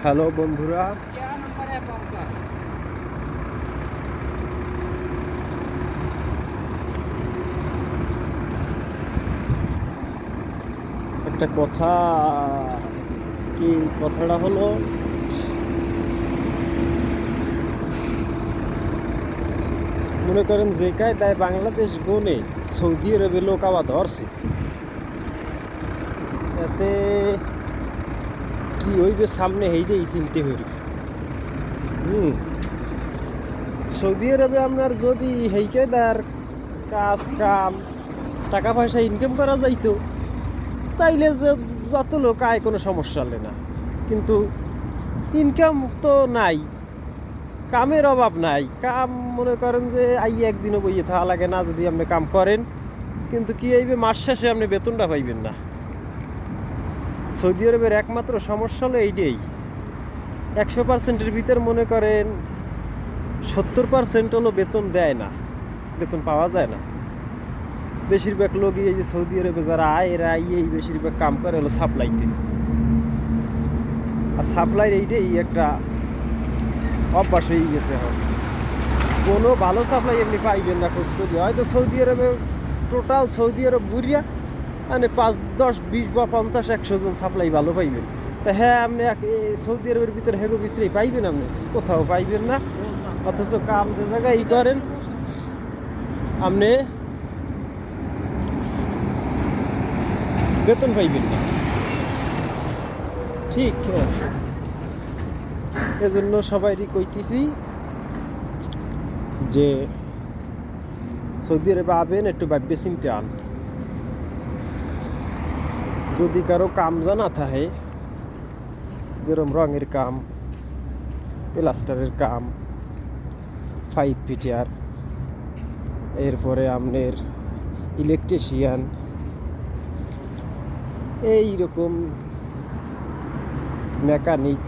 Hello বন্ধুরা, একটা কথা। কি কথাটা হলো, মনে করেন যে কায়দায় বাংলাদেশ গনে সৌদি আরবে লোক আবার ধরছে, এতে কি হইবে সামনে হেইটাই চিনতে হইবে। সৌদি আরবে আপনার যদি হেই কায়দার কাজ কাম টাকা পয়সা ইনকাম করা যাইতো, তাইলে যে যত লোক আয় কোনো সমস্যা হলে না। কিন্তু ইনকাম তো নাই, কামের অভাব নাই। কাম মনে করেন যে একদিনও বইয়ে থাকা লাগে না যদি আপনি কাম করেন, কিন্তু কি হইবে মাস শেষে আপনি বেতনটা পাইবেন না। সৌদি আরবের একমাত্র সমস্যা হলো এইটাই। 100%-এর ভিতর মনে করেন 70% হলো বেতন দেয় না, বেতন পাওয়া যায় না। বেশিরভাগ লোকই এই যে সৌদি আরবে যারা আয়, এরা এই বেশিরভাগ কাম করে হলো সাপ্লাইতে। আর সাপ্লাইর এইটাই একটা অভ্যাস হয়ে গেছে। এখন কোনো ভালো সাপ্লাই এমনি পাইবেন না খোঁজ করি। হয়তো সৌদি আরবে টোটাল সৌদি আরব ঘুরিয়া মানে 5, 10, 20 বা 50, 100 জন সাপ্লাই ভালো পাইবেন। তা হ্যাঁ, আপনি সৌদি আরবের ভিতরে হেগো বিচরেই পাইবেন, আপনি কোথাও পাইবেন না। অথচ কাম যে জায়গায় করেন আপনি বেতন পাইবেন না। ঠিক এজন্য সবাইরই কইতেছি যে সৌদি আরবে আবেন একটু ভাববে চিনতে আন। যদি কারো কাম জানা থাকে, যেরকম রঙের কাম, প্লাস্টারের কাম, 5 ফিটার, এরপরে আপনার ইলেকট্রিশিয়ান, এইরকম মেকানিক,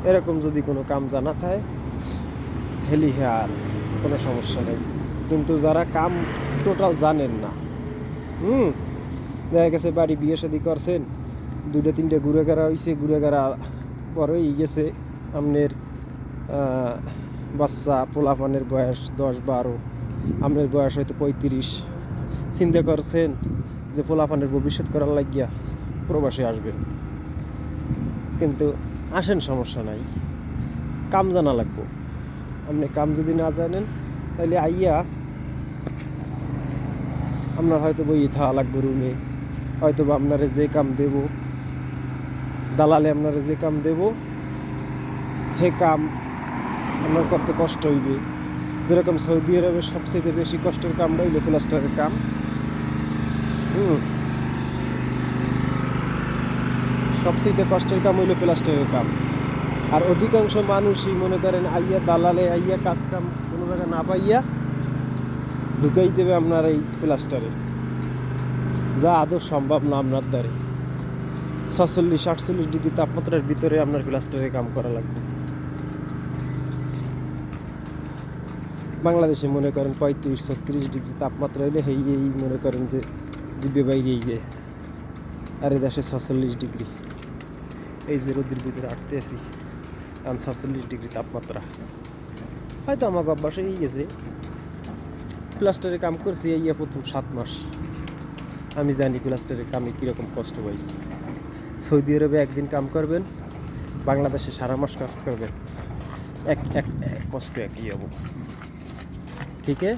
এরকম যদি কোনো কাম জানা থাকে হেলি হেয়ার কোনো সমস্যা নেই। কিন্তু যারা কাম টোটাল জানেন না, দেখা গেছে বাড়ি বিয়ে শাদি করছেন, 2-3টে ঘুরে গেরা হয়েছে, ঘুরে গেরা পরেই গেছে আপনার বাচ্চা পোলাপানের বয়স 10-12, আপনার বয়স হয়তো 35। চিন্তা করছেন যে পোলাপানের ভবিষ্যৎ করার লাগিয়া প্রবাসে আসবেন, কিন্তু আসেন সমস্যা নাই, কাম জানা লাগবো। আপনি কাম যদি না জানেন তাহলে আইয়া আপনার হয়তো বই থাকা লাগবে রুমে। হয়তো বা আপনারে যে কাম দেব, দালালে আপনারে যে কাম দেব, হে কাম আপনার করতে কষ্ট হইবে। যেরকম সৌদি আরবে সবচেয়ে বেশি কষ্টের কামটা হইলো প্লাস্টারের কাম। সবচেয়ে কষ্টের কাম হইলো প্লাস্টারের কাম। আর অধিকাংশ মানুষই মনে করেন আইয়া দালালে আইয়া কাজ কাম কোনো জায়গায় না পাইয়া ঢুকাই দেবে আপনার এই প্লাস্টারে, যা আদৌ সম্ভব না আপনার দ্বারে। 46-48 ডিগ্রি তাপমাত্রার ভিতরে আপনার প্লাস্টারে কাম করা লাগবে। বাংলাদেশে মনে করেন 35-36 ডিগ্রি তাপমাত্রা হইলে এই মনে করেন যে জিবে বাইরেই যায়। আর এ দেশে 46 ডিগ্রি, এই যে রোদের ভিতরে আটতে আছি, কারণ 46 ডিগ্রি তাপমাত্রা। হয়তো আমার অভ্যাস হয়ে গেছে, প্লাস্টারে কাম করছি এই প্রথম 7 মাস। আমি জানি প্লাস্টারের কামে কীরকম কষ্ট হয়। সৌদি আরবে একদিন কাম করবেন, বাংলাদেশে সারা মাস কাজ করবেন, এক এক কষ্ট একই হবো। ঠিক আছে।